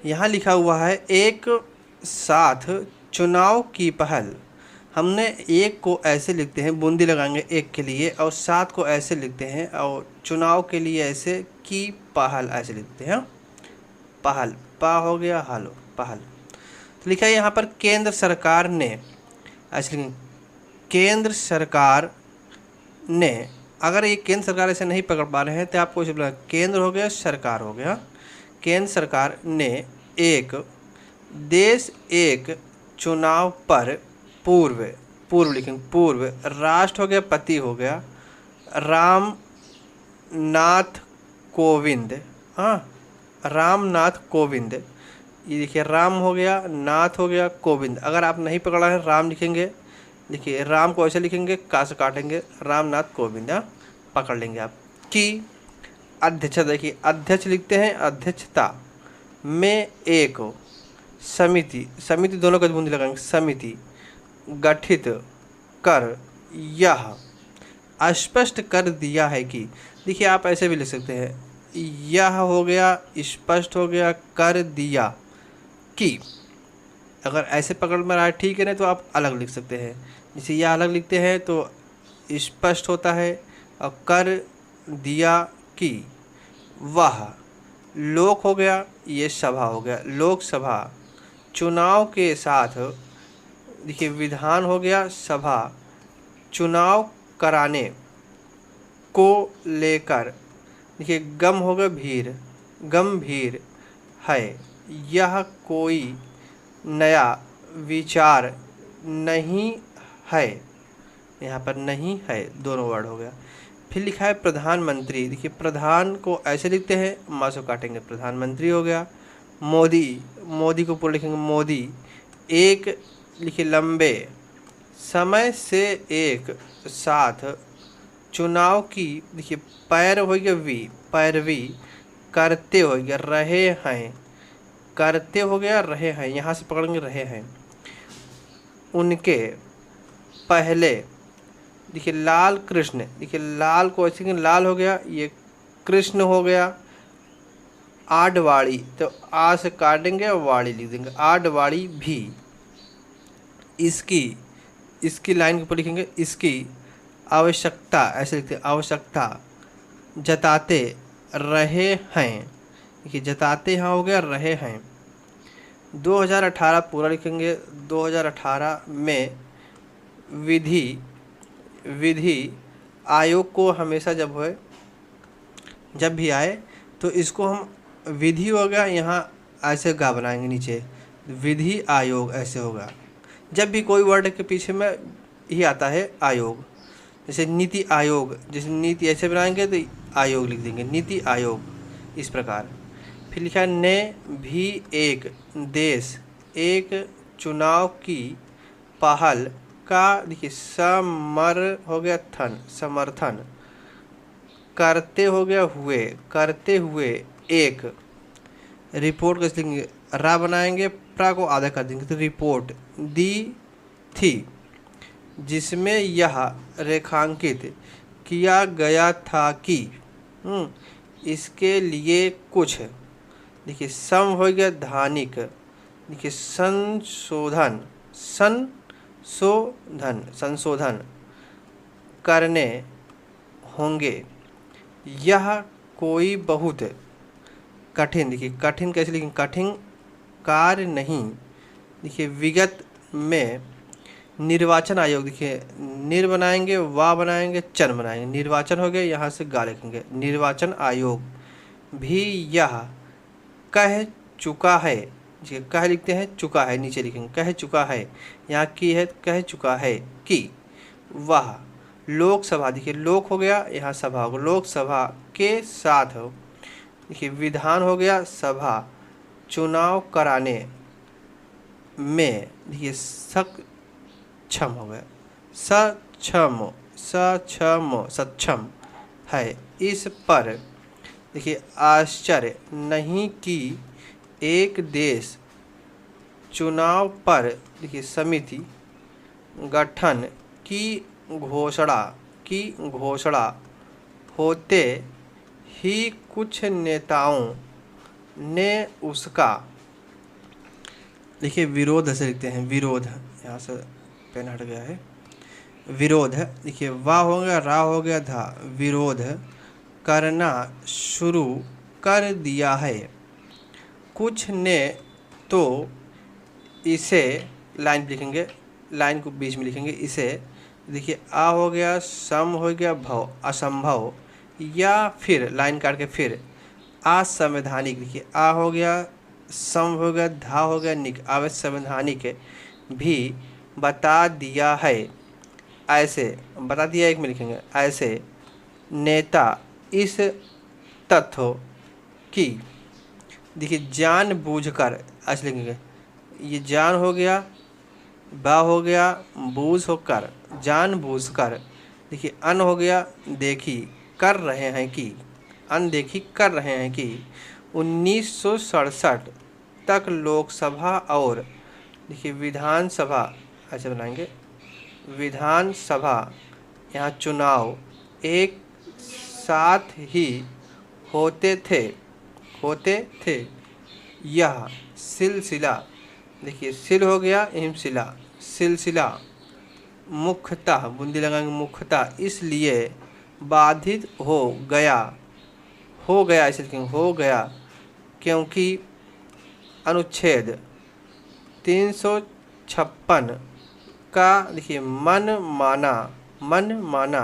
यहाँ लिखा हुआ है एक साथ चुनाव की पहल। हमने एक को ऐसे लिखते हैं, बूंदी लगाएंगे एक के लिए, और सात को ऐसे लिखते हैं, और चुनाव के लिए ऐसे की पहल ऐसे लिखते हैं। पहल, पा हो गया हल, पहल। तो लिखा है यहाँ पर केंद्र सरकार ने, ऐसे लिखेंगे केंद्र सरकार ने। अगर ये केंद्र सरकार ऐसे नहीं पकड़ पा रहे हैं तो आपको इसे बोला केंद्र हो गया, सरकार हो गया। केंद्र सरकार ने एक देश एक चुनाव पर पूर्व, पूर्व लिखेंगे पूर्व, राष्ट्र हो गया, पति हो गया, राम नाथ कोविंद। हाँ, रामनाथ कोविंद। ये देखिए राम हो गया, नाथ हो गया, कोविंद। अगर आप नहीं पकड़ा है राम लिखेंगे, देखिए राम को ऐसे लिखेंगे, का से काटेंगे, रामनाथ कोविंद। पकड़ लेंगे आप। कि अध्यक्ष, देखिए अध्यक्ष लिखते हैं, अध्यक्षता में एक समिति, समिति दोनों को बूंदी लगाएंगे, समिति गठित कर यह स्पष्ट कर दिया है कि, देखिए आप ऐसे भी लिख सकते हैं, यह हो गया, स्पष्ट हो गया, कर दिया कि। अगर ऐसे पकड़ में रहा है ठीक है, नहीं तो आप अलग लिख सकते हैं। जैसे यह अलग लिखते हैं तो स्पष्ट होता है, और कर दिया कि वह लोक हो गया, ये सभा हो गया, लोकसभा चुनाव के साथ, देखिए विधान हो गया, सभा चुनाव कराने को लेकर, देखिए गम हो गया भीड़, गंभीर है, यह कोई नया विचार नहीं है। यहाँ पर नहीं है दोनों वर्ड हो गया। फिर लिखा है प्रधानमंत्री, देखिए प्रधान को ऐसे लिखते हैं, माँ से काटेंगे, प्रधानमंत्री हो गया। मोदी, मोदी को पूरा लिखेंगे मोदी, एक लिखिए लंबे समय से एक साथ चुनाव की, देखिए पैर हो गया वी, पैरवी करते हो गया, रहे हैं, करते हो गया, रहे हैं, यहाँ से पकड़ेंगे रहे हैं, उनके पहले, देखिए लाल कृष्ण, देखिए लाल को ऐसे लाल हो गया, ये कृष्ण हो गया, आडवाणी, तो आ से काटेंगे और वाड़ी लिख देंगे, आडवाणी भी, इसकी, इसकी लाइन के ऊपर लिखेंगे इसकी आवश्यकता, ऐसे लिखते हैं आवश्यकता जताते रहे हैं, देखिए जताते यहाँ हो गया, रहे हैं। 2018 पूरा लिखेंगे, 2018 में विधि आयोग को हमेशा जब भी आए तो इसको हम विधि हो गया, यहाँ ऐसे गा बनाएंगे नीचे, विधि आयोग ऐसे होगा। जब भी कोई वर्ड के पीछे में ही आता है आयोग, जैसे नीति आयोग, जैसे नीति ऐसे बनाएंगे तो आयोग लिख देंगे, नीति आयोग, इस प्रकार। फिर लिखा है ने भी एक देश एक चुनाव की पहल का, देखिए समर हो गया थन, समर्थन करते हो गया हुए, करते हुए एक रिपोर्ट को लिखेंगे, रा बनाएंगे, प्रा को आधा कर देंगे तो रिपोर्ट दी थी, जिसमें यह रेखांकित किया गया था कि इसके लिए कुछ, देखिए सम हो गया धानिक, देखिए संशोधन, संशोधन करने होंगे, यह कोई बहुत कठिन, देखिए कठिन कैसे लिखेंगे, कठिन कार्य नहीं, देखिए विगत में निर्वाचन आयोग, देखिए निर बनाएंगे, वा बनाएंगे, चन बनाएंगे, निर्वाचन हो गया, यहाँ से गा लिखेंगे, निर्वाचन आयोग भी यह कह चुका है, देखिए कह लिखते हैं, चुका है नीचे लिखेंगे, कह चुका है, यहाँ की है, कह चुका है कि वह लोकसभा, देखिए लोक हो गया, यहाँ सभा होगा, लोकसभा के साथ, देखिए विधान हो गया, सभा चुनाव कराने में, देखिए सक्षम हो गया, सक्षम है, इस पर, देखिए आश्चर्य नहीं कि एक देश चुनाव पर, देखिए समिति गठन की घोषणा होते ही कुछ नेताओं ने उसका, देखिए विरोध से लिखते हैं, विरोध, यहाँ से पेन हट गया है, विरोध। देखिए वाह हो गया, रा हो गया, धा, विरोध करना शुरू कर दिया है कुछ ने तो इसे, लाइन लिखेंगे, लाइन को बीच में लिखेंगे इसे। देखिए आ हो गया, सम हो गया, भव, असंभव, या फिर लाइन काट के फिर असंवैधानिक। देखिए आ हो गया, सम हो गया, धा हो गया, निक, अवैधानिक भी बता दिया है ऐसे, बता दिया एक में लिखेंगे ऐसे नेता इस तथ्य की। देखिए जानबूझकर ऐसे लिखेंगे, ये जान हो गया, बा हो गया, बूझ होकर, जानबूझकर। देखिए अन हो गया, देखी कर रहे हैं कि, अनदेखी कर रहे हैं कि 1967 तक लोकसभा और देखिए विधानसभा, ऐसे बनाएंगे, विधानसभा यहाँ चुनाव एक साथ ही होते थे। यह सिलसिला, देखिए सिल हो गया, हिमशिला, सिलसिला मुख्यतः, बूंदी लगाएंगे मुख्यतः इसलिए बाधित हो गया ऐसे लिखेंगे, हो गया क्योंकि अनुच्छेद 356 का देखिए मन माना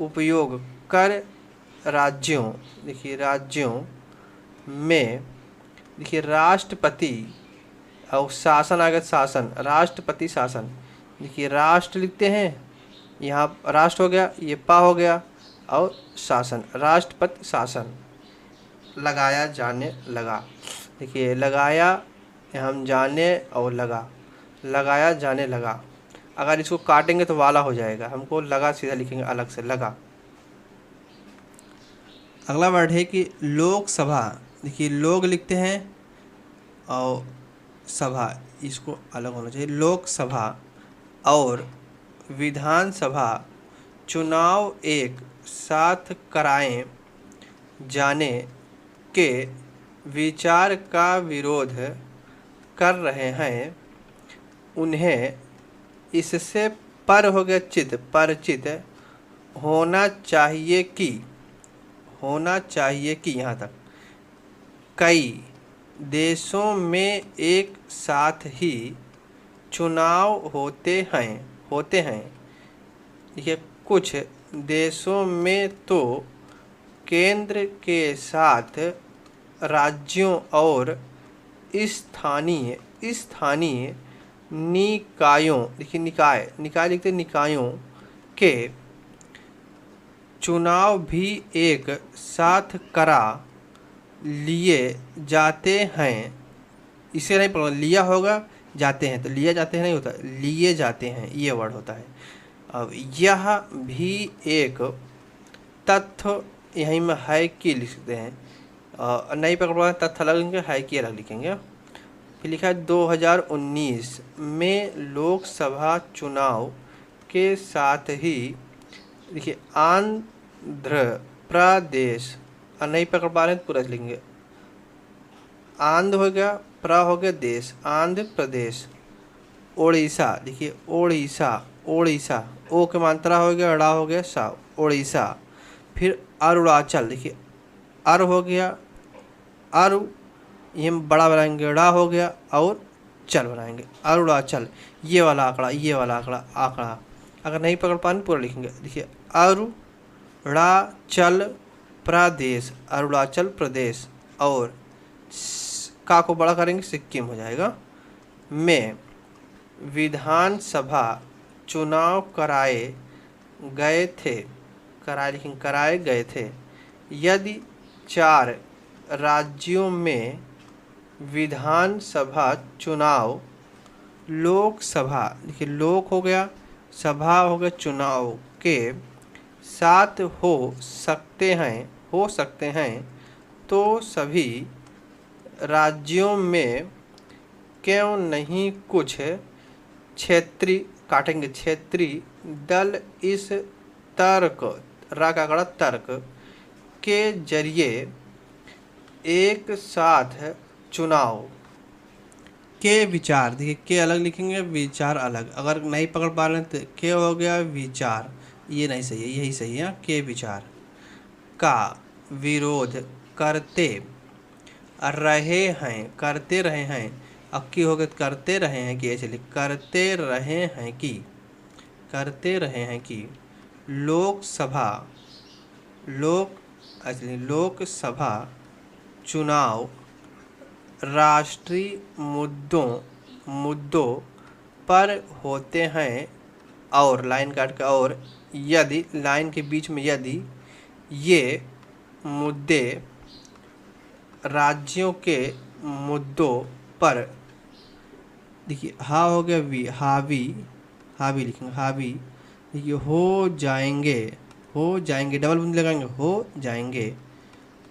उपयोग कर राज्यों, देखिए राज्यों में, देखिए राष्ट्रपति और शासन आ गया, शासन, राष्ट्रपति शासन। देखिए राष्ट्र लिखते हैं, यहाँ राष्ट्र हो गया, ये पा हो गया, और शासन, राष्ट्रपति शासन लगाया जाने लगा। देखिए लगाया, हम जाने और लगा, लगाया जाने लगा। अगर इसको काटेंगे तो वाला हो जाएगा, हमको लगा सीधा लिखेंगे अलग से, लगा। अगला वर्ड है कि लोकसभा। देखिए लोग लिखते हैं और सभा, इसको अलग होना चाहिए, लोकसभा और विधानसभा चुनाव एक साथ कराए जाने के विचार का विरोध कर रहे हैं। उन्हें इससे पर हो गया चित, परिचित होना चाहिए कि यहाँ तक कई देशों में एक साथ ही चुनाव होते हैं। देखिए कुछ देशों में तो केंद्र के साथ राज्यों और स्थानीय निकायों, देखिए निकाय लिखते निकायों के चुनाव भी एक साथ करा लिए जाते हैं। इसे नहीं पढ़ो, लिया होगा, जाते हैं तो लिया जाते हैं नहीं होता, लिए जाते हैं ये वर्ड होता है। अब यह भी एक तथ्य, यहीं में है कि लिखते हैं, नहीं पकड़ तथ्य अलग लिखेंगे, है कि अलग लिखेंगे। फिर लिखा है 2019 में लोकसभा चुनाव के साथ ही, देखिए आंध्र प्रदेश, नहीं पकड़ पा रहे हैं पूरा लिखेंगे, आंध्र हो गया, प्र हो गया देश, आंध्र प्रदेश, ओडिशा, देखिए ओडिशा, ओ के मात्रा हो गया, ड़ा हो गया, सा, ओडिशा। फिर अरुणाचल, देखिए अर हो गया, अरु, ये बड़ा बनाएंगे, ड़ा हो गया, और चल बनाएंगे, अरुणाचल। ये वाला आंकड़ा अगर नहीं पकड़ पाए पूरा लिखेंगे। देखिए अरुणाचल प्रदेश, अरुणाचल प्रदेश, और का को बड़ा करेंगे, सिक्किम हो जाएगा, में विधानसभा चुनाव कराए गए थे। यदि 4 राज्यों में विधानसभा चुनाव लोकसभा, देखिए लोक हो गया, सभा हो गया, चुनाव के साथ हो सकते हैं तो सभी राज्यों में क्यों नहीं कुछ क्षेत्रीय, काटेंगे क्षेत्रीय दल इस तर्क, रा का कड़ा तर्क के जरिए एक साथ चुनाव के विचार, देखिए के अलग लिखेंगे, विचार अलग। अगर नहीं पकड़ पा रहे हैं तो के हो गया विचार, ये नहीं सही है, यही सही है के विचार। का विरोध करते रहे हैं, करते रहे हैं। अब की हो गया करते रहे हैं कि, ऐसे लिख करते रहे हैं कि, करते रहे हैं कि लोकसभा, लोक एक्चुअली लोकसभा चुनाव राष्ट्रीय मुद्दों पर होते हैं, और लाइन काट के, और यदि लाइन के बीच में यदि ये मुद्दे राज्यों के मुद्दों पर, देखिए हा हो गया वी, हावी, हावी लिखेंगे हावी, देखिए हो जाएंगे डबल बंदी लगाएंगे हो जाएंगे,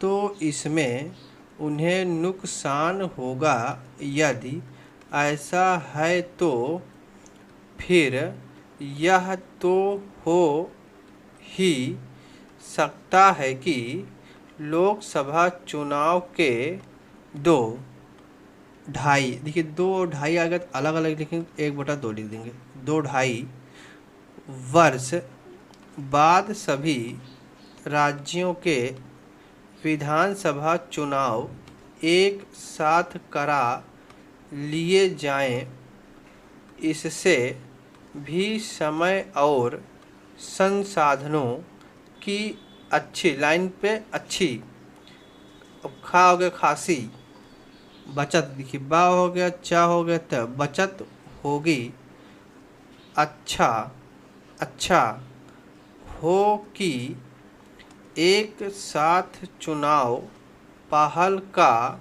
तो इसमें उन्हें नुकसान होगा। यदि ऐसा है तो फिर यह तो हो ही सकता है कि लोकसभा चुनाव के 2.5, देखिए 2.5 आ गया तो अलग अलग लिखेंगे, 1/2 लिख देंगे, 2.5 वर्ष बाद सभी राज्यों के विधानसभा चुनाव एक साथ करा लिए जाएं। इससे भी समय और संसाधनों की अच्छी, लाइन पे अच्छी, अब खा हो गया खासी, बचत, देखिए बा हो गया चा हो गया त, बचत होगी। अच्छा अच्छा हो कि एक साथ चुनाव पहल का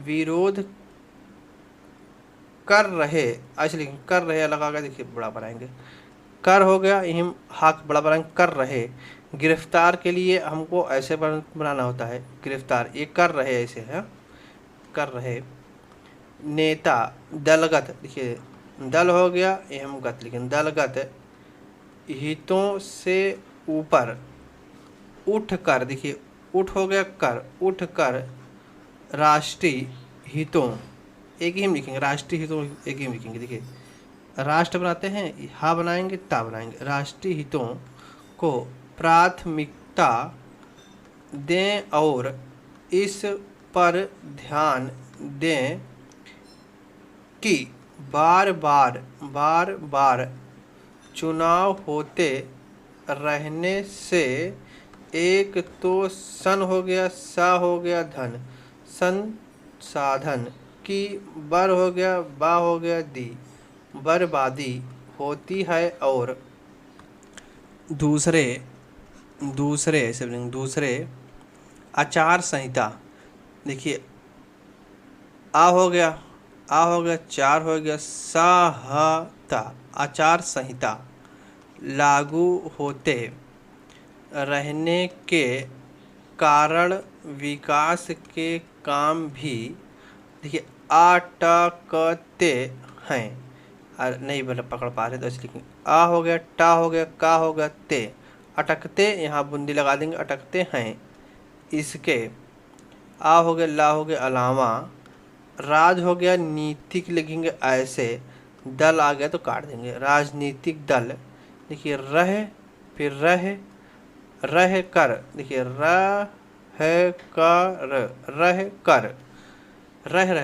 विरोध कर रहे, ऐसे लिखेंगे कर रहे अलग आ गया, देखिए बड़ा बनाएंगे, कर हो गया हिम हाथ बड़ा बनाएंगे कर रहे। गिरफ्तार के लिए हमको ऐसे बनाना होता है गिरफ्तार, ये कर रहे ऐसे है, कर रहे। नेता दलगत, देखिए दल हो गया एवं गत, लेकिन दलगत हितों से ऊपर उठ कर, देखिए उठ हो गया कर, उठ कर राष्ट्रीय हितों, एक ही हम लिखेंगे राष्ट्रीय हितों, एक ही हम लिखेंगे, देखिए राष्ट्र बनाते हैं हा बनाएंगे ता बनाएंगे, राष्ट्रीय हितों को प्राथमिकता दें और इस पर ध्यान दें कि बार बार चुनाव होते रहने से एक तो सन हो गया सा हो गया धन, संसाधन की, बर हो गया बा हो गया दी, बर्बादी होती है, और दूसरे दूसरे आचार संहिता, देखिए आ हो गया चार हो गया साहता, आचार संहिता लागू होते रहने के कारण विकास के काम भी, देखिए अटकते हैं, नहीं मतलब पकड़ पा रहे तो इसलिए आ हो गया टा हो गया का हो गया ते, अटकते, यहाँ बूंदी लगा देंगे अटकते हैं इसके। आ हो गया ला हो गया अलावा, राज हो गया नीतिक लिखेंगे ऐसे, दल आ गया तो काट देंगे राजनीतिक दल, देखिए रह फिर रह कर, देखिए रह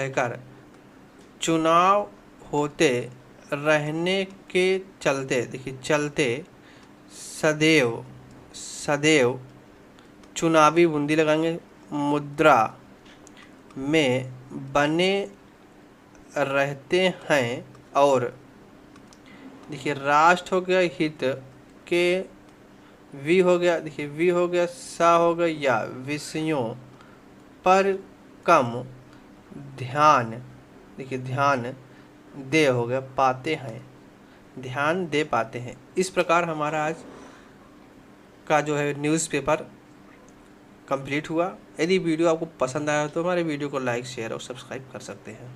कर चुनाव होते रहने के चलते, देखिए चलते सदैव चुनावी बूंदी लगाएंगे मुद्रा में बने रहते हैं, और देखिए राष्ट्र हो गया हित के, वी हो गया, देखिए वी हो गया सा हो गया या, विषयों पर कम ध्यान, देखिए ध्यान दे हो गया पाते हैं, ध्यान दे पाते हैं। इस प्रकार हमारा आज का जो है न्यूज़पेपर कंप्लीट हुआ। यदि वीडियो आपको पसंद आया तो हमारे वीडियो को लाइक शेयर और सब्सक्राइब कर सकते हैं।